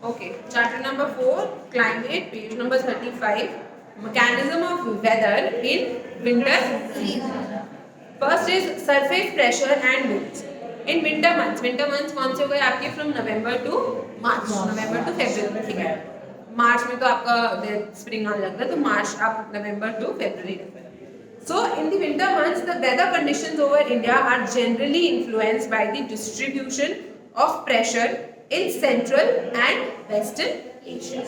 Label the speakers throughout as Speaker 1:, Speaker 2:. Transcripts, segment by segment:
Speaker 1: Okay, chapter number 4, climate, page number 35, mechanism of weather in winter season. First is surface pressure and winds. In winter months कौन से हो गए आपके from November to March, November to February, ठीक है. मार्च में तो आपका स्प्रिंग आने लगता है, तो मार्च आप November to February. So in the winter months, the weather conditions over India are generally influenced by the distribution of pressure in Central and Western Asia.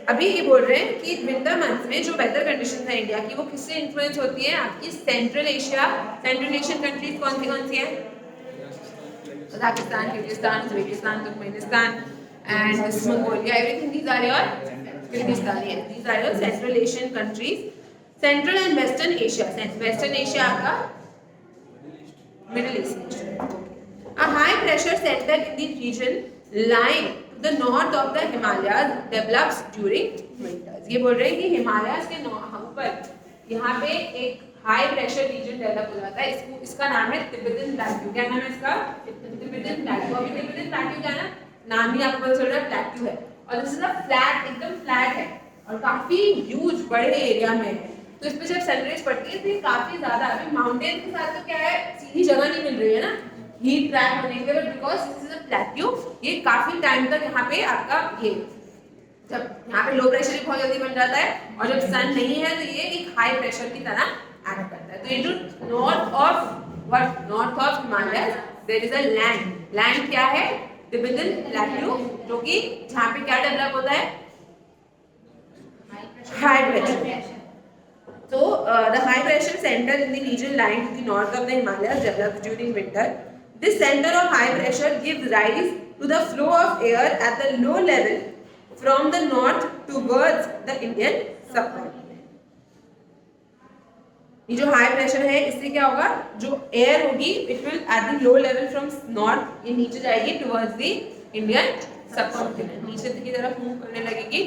Speaker 1: अभी ये बोल रहे हैं कि विंटर मंथ में जो वेदर कंडीशन है इंडिया की वो किससे इन्फ्लुएंस होती है? आपकी central Asia, central Asian countries कौन सी हैं? Kazakhstan, Kyrgyzstan, Uzbekistan, Turkmenistan, and this Mongolia. Everything these are your Kyrgyzstan. Yes, these are your Central Asian countries. Central and Western Asia. Western Asia आपका Middle East. A high pressure center in the region lying to the north of the Himalayas develops during winters. ये बोल रहे हैं कि Himalayas के ऊपर यहाँ पे एक हाई प्रेशर रीजन डेवलप हो जाता है. इसका नाम है तिब्बतन प्लेट्यू. क्या नाम है इसका? Tibetan plateau. अभी तिब्बतन प्लेट्यू क्या ना, नाम ही आपको पता चल रहा है, प्लेट्यू है. और दिस इज अ फ्लैट, एकदम फ्लैट है और काफी ह्यूज बड़े एरिया में है. तो इस पे जब सनराइज पड़ती है तो ये काफी ज्यादा, अभी माउंटेन के साथ तो क्या है, सीधी जगह नहीं मिल रही है ना हीट ट्रैप होने के लिए, because this is a plateau. ये काफी टाइम तक यहाँ पे आपका ये जब यहाँ पे लो प्रेशर भी बहुत जल्दी बन जाता है और जब सन नहीं है तो ये एक हाई प्रेशर की तरह एक्ट करता है. तो ये जो north of Himalaya there is a land क्या है? तिब्बतन प्लेट्यू, जो कि जहाँ पे क्या डेवलप होता है? High pressure. So the high pressure center in the region lying to the north of the Himalayas develops during winter. This center of high pressure gives rise to the flow of air at the low level from the north towards the Indian subcontinent. ये जो high pressure है इससे क्या होगा? जो air होगी it will at the low level from north ये नीचे जाएगी towards the Indian subcontinent. नीचे की तरफ मूव करने लगेगी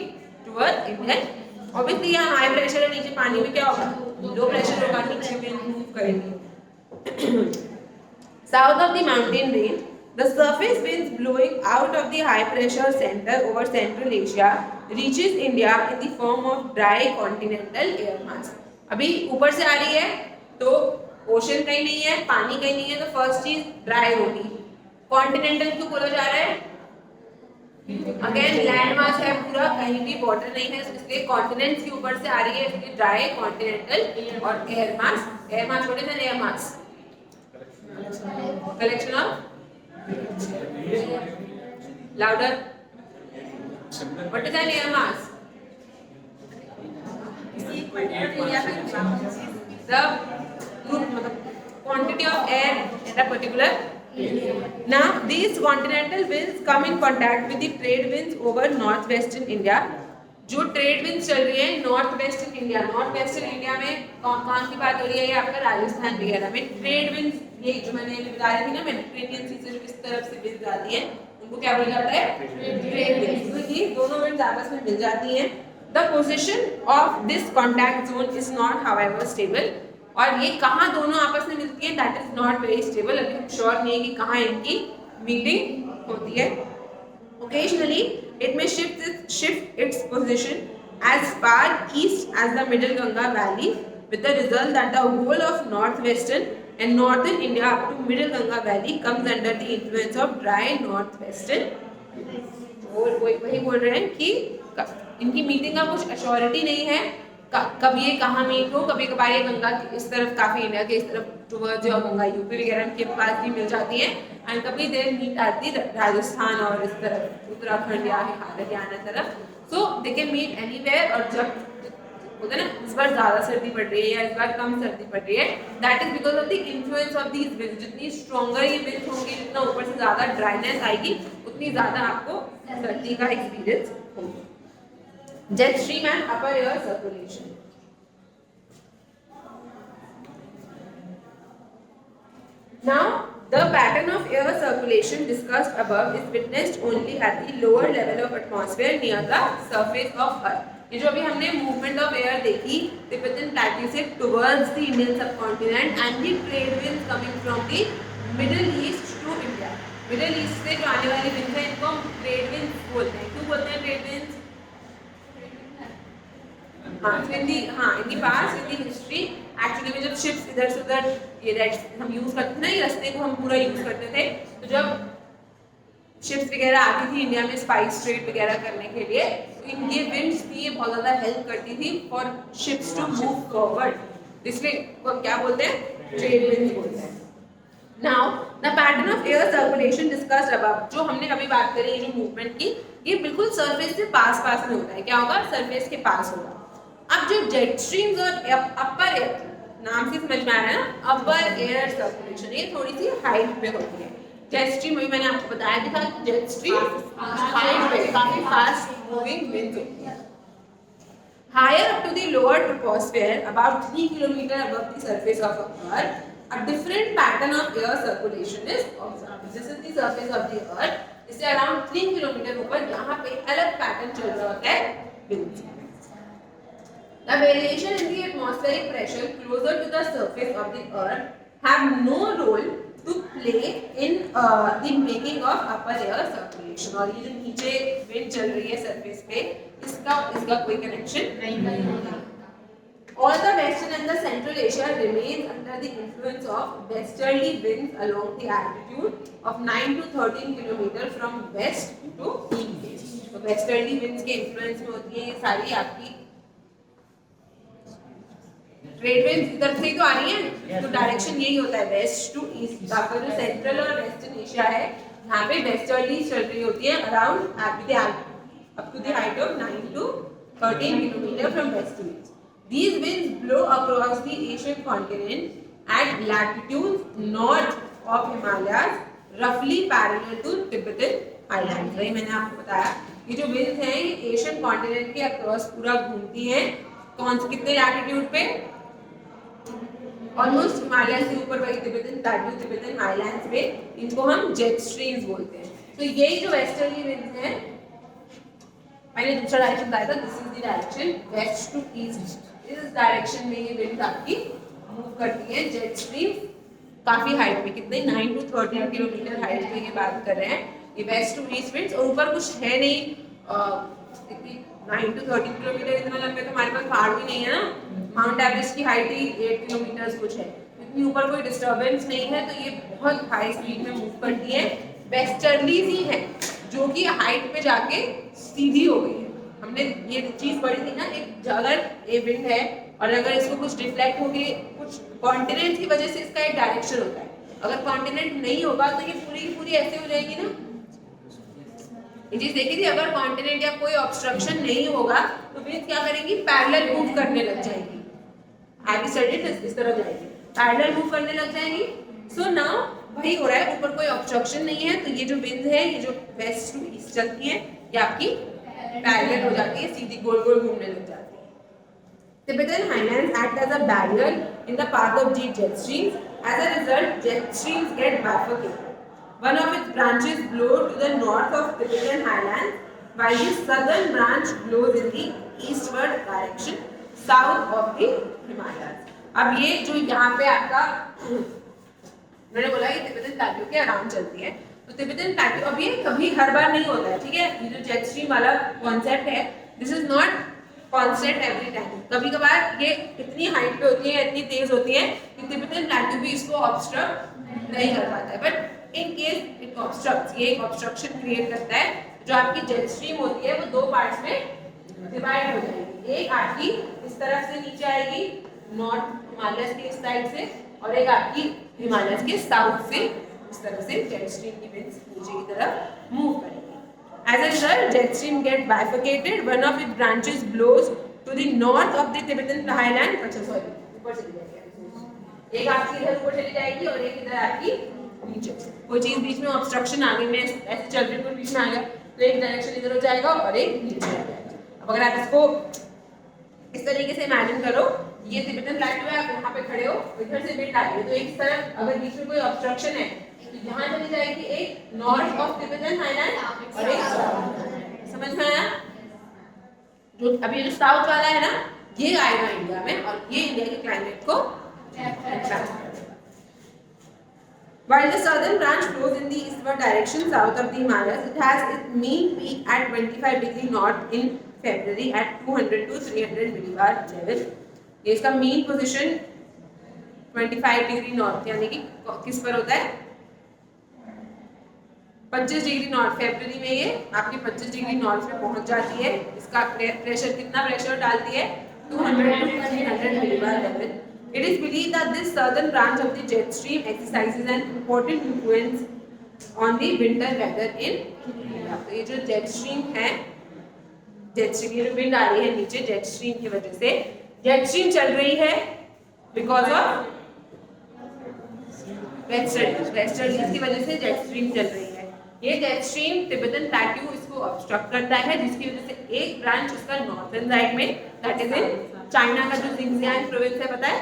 Speaker 1: towards Indian. ऑब्वियसली यहाँ हाई प्रेशर है, नीचे पानी में क्या होगा? लो प्रेशर होगा, नीचे में मूव करेंगे. South of the mountain range the surface winds blowing out of the high pressure center over central Asia reaches India in the form of dry continental air mass. अभी ऊपर से आ रही है तो ओशन कहीं नहीं है, पानी कहीं नहीं है, तो फर्स्ट चीज ड्राई होगी. कॉन्टिनेंटल क्यों बोला जा रहा है? अगेन लैंड मास है पूरा, कहीं भी वाटर नहीं है, इसलिए कॉन्टिनेंट्स के ऊपर से आ रही है, इसलिए ड्राई कॉन्टिनेंटल. और air mass what is an air mass? Collection of louder what is an air mass? The quantity of air in a particular. Now these continental winds come in contact with the trade winds over northwestern India. जो trade winds चल रही है north western India में कौन सी बात हो रही है? ये आपका राजस्थान वगैरह में ट्रेड विंड्स, ये जो मैंने बता रही थी ना, मेडिटेरेनियन सी से जो इस तरफ से विंड्स आती हैं उनको क्या बोला जाता है? Trade winds. तो ये दोनों विंड्स आपस में मिल जाती हैं. The position of this contact zone is not however stable. और ये कहाँ दोनों आपस में मिलती है? That is not very stable. अभी हम श्योर नहीं है कि कहाँ इनकी मीटिंग होती है. Occasionally, it may shift its position as far east as the Middle Ganga Valley, with the result that the whole of northwestern and northern India up to Middle Ganga Valley comes under the influence of dry northwestern. वही बोल रहे हैं कि इनकी meeting का कुछ assurity नहीं है, कब ये कहाँ मीट हो. कभी कभार ये गंगा इस तरफ, काफी इंडिया के इस तरफ टुवर्ड्स और गंगा यूपी वगैरह के पास भी मिल जाती है, एंड कभी देर मीट आती राजस्थान और इस तरफ उत्तराखंड या हरियाणा तरफ. सो दे कैन मीट एनीवेयर. और जब होता है ना इस बार ज्यादा सर्दी पड़ रही है या इस बार कम सर्दी पड़ रही है, that is because of the influence of these winds. जितनी स्ट्रॉन्गर ये विंड्स होंगी, जितना ऊपर से ज्यादा ड्राइनेस आएगी, उतनी ज्यादा आपको सर्दी का एक्सपीरियंस होगा. Jet stream and upper air circulation. Now, the pattern of air circulation discussed above is witnessed only at the lower level of atmosphere near the surface of Earth. ये जो अभी हमने movement of air देखी Tibetan plateau से towards the Indian subcontinent and the trade winds coming from the Middle East to India. Middle east से जो आने वाली विंड्स है इनको हम ट्रेड विंड्स बोलते हैं। क्यों बोलते हैं ट्रेड विंड्स? इनकी पास इन दी हिस्ट्री एक्चुअली में जब शिप्स इधर से उधर ये रेड हम यूज करते थे ना, ये रास्ते को हम पूरा यूज करते थे, तो जब शिप्स वगैरह आती थी इंडिया में स्पाइस ट्रेड वगैरह करने के लिए, तो इनके विंड्स थी ये बहुत ज़्यादा हेल्प करती थी for ships to move forward, इसलिए वो क्या बोलते हैं? ट्रेड विंड्स बोलते हैं। Now the pattern of air circulation discussed above, जो हमने अभी बात करी ये मूवमेंट की, ये बिल्कुल सरफेस से पास पास में होता है। क्या होगा? सरफेस के पास होगा। अब जो जेट स्ट्रीम्स और अपर एयर, नाम से समझ में आ रहा है ना, अपर एयर सर्कुलेशन, ये थोड़ी सी हाइट पे होती है। जेट स्ट्रीम अभी मैंने आपको बताया भी था, जेट स्ट्रीम हाइट पे काफी फास्ट मूविंग विंड्स होती है। Higher up to the lower troposphere, about 3 km above the surface of Earth, a different pattern of air circulation is observed. This is the surface of the Earth. इससे around 3 km ऊपर यहाँ पे अलग pattern चल रहा होता है winds। The variation in the atmospheric pressure closer to the surface of the Earth have no role to play in the making of upper air circulation। और ये जो नीचे wind चल रही है surface पे, इसका कोई कनेक्शन नहीं है। All the western and the central Asia remains under the influence of westerly winds along the altitude of 9 to 13 km from west to east। तो westerly winds के influence में होती है ये सारी आपकी ट्रेड विंड्स, इधर से ही तो आ रही है, तो डायरेक्शन यही होता है वेस्ट टू ईस्ट। आपका जो सेंट्रल और वेस्टर्न एशिया है, यहाँ पे वेस्टर्ली चल रही होती है around up to the height of 9 to 13 km from west to east। These winds blow across the Asian continent at latitudes north of Himalayas, roughly parallel to Tibetan highlands। वही मैंने आपको बताया, ये जो winds हैं ये एशियन कॉन्टिनेंट के across पूरा घूमती हैं। कौन से कितने लैटिट्यूड पे? ऑलमोस्ट हिमालय से ऊपर वही टिबेटन प्लेटू, टिबेटन हाईलैंड्स पे, इनको हम जेट स्ट्रीम्स बोलते हैं। तो यही जो वेस्टर्ली विंड्स हैं, मैंने दूसरा डायरेक्शन बताया था, this is the direction west to east. इस डायरेक्शन में ये विंड आपकी मूव करती है। जेट स्ट्रीम काफी हाइट पे, कितने 9 to 13 किलोमीटर हाइट पे ये बात कर रहे हैं, ये वेस्ट टू ईस्ट विंड्स। और ऊपर कुछ है नहीं, 9 to 13 किलोमीटर इतना लंबे तो हमारे पास पहाड़ भी नहीं है ना, माउंट एवरेस्ट की हाइट ही 8 किलोमीटर कुछ है, इतनी ऊपर कोई डिस्टर्बेंस नहीं है, तो ये बहुत हाई स्पीड में मूव करती है। वेस्टर्ली ही है जो कि हाइट पे जाके सीधी हो गई है। हमने ये चीज पढ़ी थी ना, एक अगर ये विंड है और अगर इसको कुछ डिफ्लेक्ट हो गई, कुछ कॉन्टिनेंट की वजह से इसका एक डायरेक्शन होता है, अगर कॉन्टिनेंट नहीं होगा तो ये पूरी ऐसे हो जाएगी ना। ये चीज देखी थी, अगर कॉन्टिनेंट या कोई ऑब्स्ट्रक्शन नहीं होगा तो विंड क्या करेगी? पैरेलल मूव करने लग जाएगी। आगे स्टडीड इस तरह जाएगी, पैरेलल मूव करने लग जाएगी। सो नाउ वही हो रहा है, ऊपर कोई ऑब्स्ट्रक्शन नहीं है, तो ये जो विंड है, ये जो वेस्ट टू ईस्ट चलती है, ये आपकी पैरेलल हो जाती है, सीधी गोल गोल घूमने लग जाती है। Tibetan highlands act as a barrier in the path of jet streams. As a result, jet streams get bifurcated. One of its branches blow to the north of Tibetan highlands, while the southern branch blows in the eastward direction, south of the Himalayas। अब ये जो यहाँ पे आपका मैंने बोला ये Tibetan प्लेटू के अराउंड चलती है, तो तिब्बतन प्लेटू अब ये कभी हर बार नहीं होता है, ठीक है। ये जो जेट स्ट्रीम वाला कॉन्सेप्ट है, this is not constant every time. कभी कभार ये इतनी हाइट पे होती है, इतनी तेज होती है कि तिब्बतन प्लेटू भी इसको ऑब्स्ट्रक्ट नहीं कर पाता है। But in case it obstructs, ये एक ऑब्स्ट्रक्शन क्रिएट करता है, जो आपकी जेट स्ट्रीम होती है वो दो पार्ट्स में डिवाइड हो जाएगी। एक आपकी इस तरफ से नीचे आएगी नॉर्थ हिमालय के इस साइड से, और एक आपकी हिमालय के साउथ से इस तरह से जेट स्ट्रीम की विंड्स नीचे की तरफ मूव करेंगी। As a result, jet stream get bifurcated. One of its branches blows to the north of the Tibetan highland. अच्छा सॉरी, ऊपर चली जाएगी, एक आपकी इधर ऊपर चली जाएगी और एक इधर आपकी नीचे। कोई चीज बीच में ऑब्स्ट्रक्शन आ गई, मैं ऐसे चल रही हूँ, बीच में आ गया, तो एक डायरेक्शन इधर हो जाएगा और एक नीचे आ जाएगा। अब अगर आप इसको इस तरीके से इमेजिन करो, ये तिब्बतन प्लेटू है, आप यहाँ पे खड़े हो, इधर से विंड आ रही है, तो एक तरफ अगर बीच में कोई ऑब्स्ट्रक्शन है तो यहाँ चली जाएगी एक नॉर्थ ऑफ तिब्बतन हाईलैंड और एक साउथ। समझ में आया? जो अभी जो साउथ वाला है ना, ये आएगा इंडिया में और ये इंडिया के क्लाइमेट को While the southern branch flows in the eastward direction south of the Himalayas, it has its mean peak at 25 degree north in February at 200 to 300 millibar level. ये इसका mean position 25 डिग्री नॉर्थ यानी कि किस पर होता है 25 degree north फरवरी में ये आपकी 25 डिग्री नॉर्थ में पहुंच जाती है। इसका प्रेशर कितना प्रेशर डालती है 200 to 300 millibar level. It is believed that this southern branch of the jet stream exercises an important influence on the winter weather in India. तो ये जो jet stream है jet stream ये जो wind आ रही है नीचे jet stream की वजह से jet stream चल रही है because of वेस्टर्लीज की वजह से जेट स्ट्रीम चल रही है। ये जेट स्ट्रीम तिब्बतन प्लेट्यू इसको ऑब्स्ट्रक्ट करता है जिसकी वजह से एक ब्रांच इसका नॉर्थर्न साइड में दैट इज इन चाइना का जो जिंजियांग प्रोविंस है पता है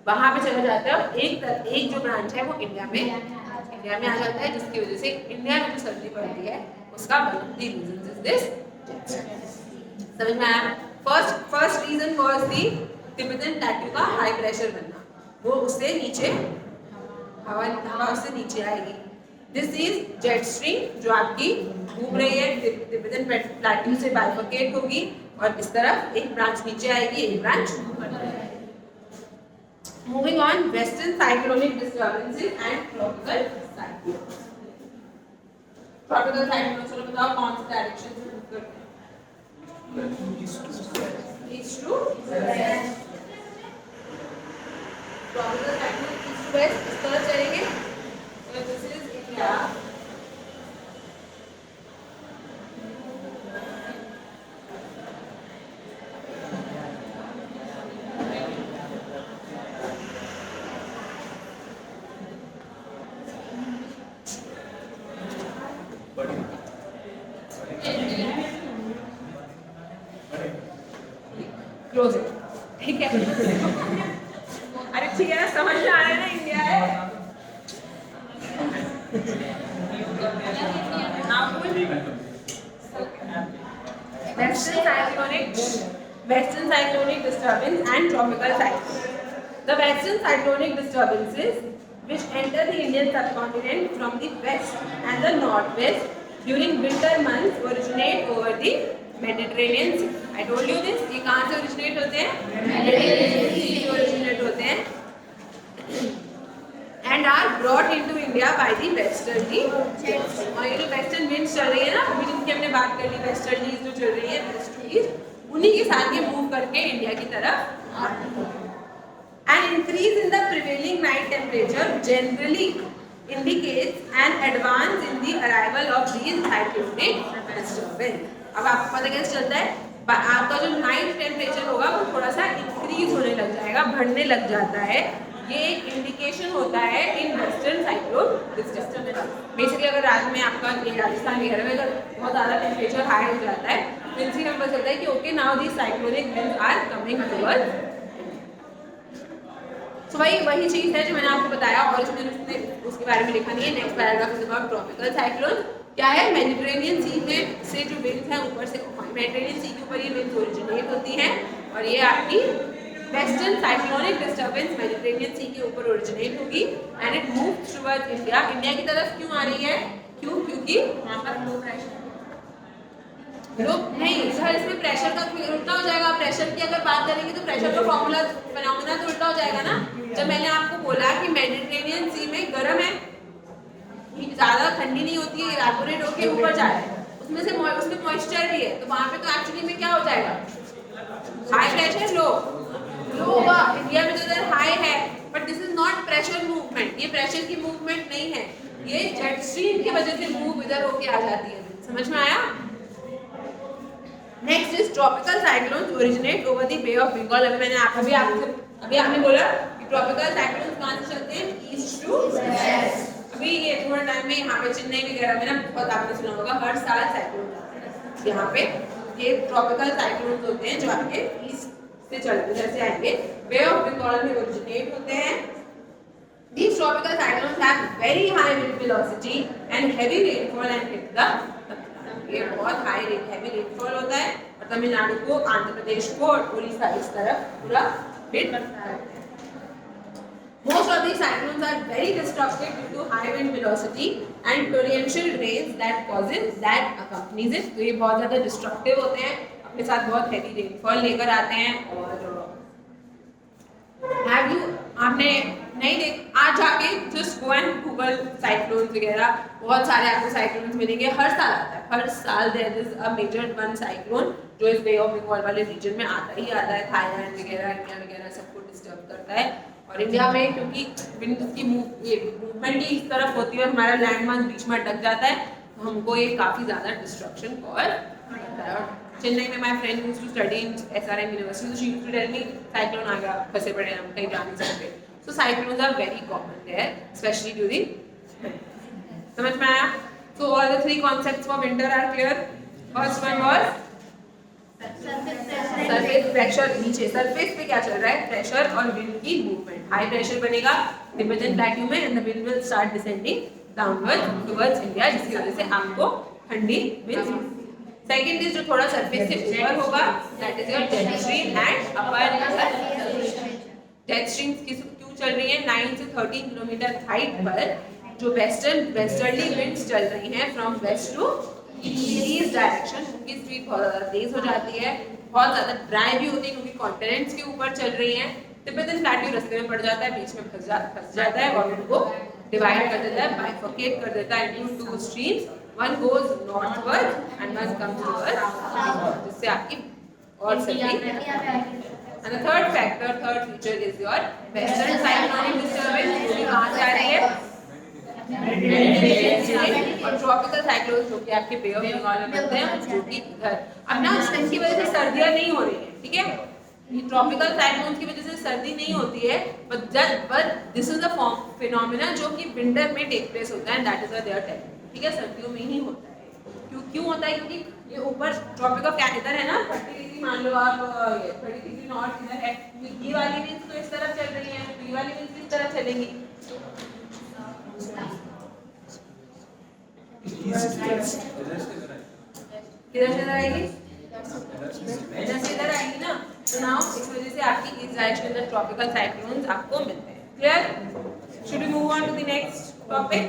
Speaker 1: वहां पे चला जाता है और एक जो ब्रांच है वो इंडिया में आ जाता है जिसकी वजह से इंडिया में जो सर्दी पड़ती है उसका one of the reasons is this. समझ में आया? First reason was the Tibetan plateau का हाई प्रेशर बनना, वो उससे नीचे हवा उससे नीचे आएगी। दिस इज जेट स्ट्रीम जो आपकी घूम रही है तिब्बतन प्लेट्यू से बाइफरकेट होगी और इस तरफ एक ब्रांच नीचे आएगी एक ब्रांच ऊपर जाएगी। Moving on western cyclonic disturbances and tropical cyclones. Tropical cyclone चलो बताओ कौन सी डायरेक्शन से मूव करते हैं? East to west. Tropical cyclone east to west इस तरह चलेंगे। So this is India. Close it. ठीक है। अरे ठीक है ना समझ में आ रहा है ना इंडिया है। Western cyclonic disturbance and tropical cyclone. The western cyclonic disturbances which enter the Indian subcontinent from the west and the northwest during winter months originate over the Mediterranean Sea. I told you this. ये कहाँ से originate होते हैं? Mediterranean Sea से originate होते हैं and are brought into India by the westerly winds. और ये जो western winds चल रही है ना अभी जिनकी हमने बात कर ली westerlies जो चल रही है westerlies उन्हीं के साथ ये मूव करके इंडिया की तरफ आती है। An increase in the prevailing night temperature generally indicates an advance in the arrival of these cyclonic disturbances. अब आपको पता कैसे चलता है? आपका जो नाइट टेम्परेचर होगा वो थोड़ा सा इंक्रीज होने लग जाएगा, बढ़ने लग जाता है। ये एक इंडिकेशन होता है in western cyclone disturbance. Basically अगर रात में आपका ये राजस्थान वगैरह में अगर बहुत ज़्यादा टेम्परेचर हाई हो जाता है तो इनसे हमें पता चलता है कि okay now the cyclonic winds are coming towards. तो वही चीज़ है जो मैंने आपको बताया और इसमें उसके बारे में लिखा नहीं है। Next paragraph is about tropical cyclone. क्या है? मेडिटेरेनियन सी से जो विंड्स हैं ऊपर से मेडिटेरेनियन सी के ऊपर ये विंड्स ओरिजिनेट होती हैं और ये आपकी वेस्टर्न साइक्लोनिक डिस्टर्बेंस मेडिटेरेनियन सी के ऊपर ओरिजिनेट होगी and it moves towards India. India की तरफ क्यों आ रही है? क्योंकि वहाँ पर लो प्रेशर नहीं सर इसमें प्रेशर का उल्टा हो जाएगा। प्रेशर की अगर बात करेंगे तो प्रेशर का फॉर्मूला फिनोमेना तो उल्टा हो जाएगा ना। जब मैंने आपको बोला कि मेडिटेरेनियन सी में गर्म है, ज्यादा ठंडी नहीं होती है, इवेपोरेट होके ऊपर जा रहा है, उसमें मॉइस्चर भी है, तो वहां पे तो एक्चुअली में क्या हो जाएगा? हाई प्रेशर लो होगा। इंडिया में तो इधर हाई है but this is not pressure movement, ये प्रेशर की मूवमेंट नहीं है, ये जेट स्ट्रीम की वजह से मूव इधर होके आ जाती है। समझ में आया? Next is tropical cyclones originate over the Bay of Bengal. अभी आपने बोला कि ट्रॉपिकल साइक्लोन्स कहां से चलते हैं? East to west. अभी ये थोड़ा टाइम में यहाँ पे चेन्नई वगैरह में ना बहुत आपने सुना होगा हर साल साइक्लोन आते हैं। यहाँ पे ये ट्रॉपिकल साइक्लोन्स होते हैं जो आपके ईस्ट से चलते जैसे आएंगे बे ऑफ बंगाल में ओरिजिनेट होते हैं। These tropical cyclones have very high wind velocity and heavy rainfall and hit the ये बहुत हाई हैवी रेनफॉल होता है और तमिलनाडु को, आंध्र प्रदेश को और उड़ीसा इस तरफ पूरा हिट करता है। Most of these cyclones are very destructive due to high wind velocity and torrential rains that accompanies it. तो ये बहुत ज़्यादा destructive होते हैं, अपने साथ बहुत heavy rainfall लेकर आते हैं। और have you आपने नहीं देख आज जाके just go and Google cyclones वगैरह, बहुत सारे आपको cyclones मिलेंगे, हर साल आता है, हर साल there is a major one cyclone जो इस Bay of Bengal वाले region में आता ही आता है, थाईलैंड वगैरह इंडिया वगैरह सबको डिस्टर्ब करता है। और इंडिया में क्योंकि विंड की मूवमेंट ही इस तरफ होती है और हमारा लैंड मास बीच में अटक जाता है, तो हमको ये काफ़ी ज़्यादा डिस्ट्रक्शन कॉज करता है। और चेन्नई में my friend used to study in SRM university, so she used to tell me cyclone आ गया, फंसे पड़े हम, कहीं जा नहीं सकते। So cyclones are very common there, especially during समझ में आया? So all the three concepts for winter are clear. First one was surface pressure, नीचे सरफेस पे क्या चल रहा है, प्रेशर और विंड की मूवमेंट। हाई प्रेशर बनेगा तिब्बतन प्लेट्यू में and the wind will start descending downward towards India, जिसकी वजह से आपको ठंडी विंड। सेकंड इज जो थोड़ा सरफेस से ऊपर होगा, that is your jet stream and upper jet streams क्यों चल रही है 9 से 13 किलोमीटर हाइट पर, जो वेस्टर्ली विंड्स चल रही हैं from west to east direction, उनकी स्पीड बहुत ज़्यादा तेज हो जाती है, बहुत ज़्यादा ड्राई भी होती है क्योंकि कॉन्टिनेंट्स के ऊपर चल रही हैं। तिब्बतन प्लेट्यू रास्ते में पड़ जाता है, बीच में फंस जाता है और उनको डिवाइड कर देता है, बाइफर्केट कर देता है into two streams, one goes northward and one comes towards, जिससे आपकी और सही। And the third feature is your western cyclonic disturbance, जो कि कहाँ से आ रही है, और ट्रॉपिकल साइक्लोन जो कि आपके बे ऑफ बंगाल में बनते हैं, जो कि इधर अब ना इसकी वजह से सर्दियाँ नहीं हो रही है, ठीक है, ये ट्रॉपिकल साइक्लोन की वजह से सर्दी नहीं होती है, but this is a phenomena जो कि विंटर में टेक प्लेस होता है, दैट इज देयर टाइम, ठीक है, सर्दियों में ही होता है। क्यों होता है, क्योंकि ये ऊपर ट्रॉपिक ऑफ इधर है ना 30 डिग्री, मान लो आप 30 डिग्री नॉर्थ इधर है, ये वाली विंड्स तो इस तरफ चल रही है, तो ये वाली विंड्स इस तरफ चलेंगी, किधर से आएगी, इधर से इधर आएगी ना, तो नाउ इस वजह से आपकी इस डायरेक्शन में ट्रॉपिकल साइक्लोन्स आपको मिलते हैं। Clear? Should we move on to the next topic?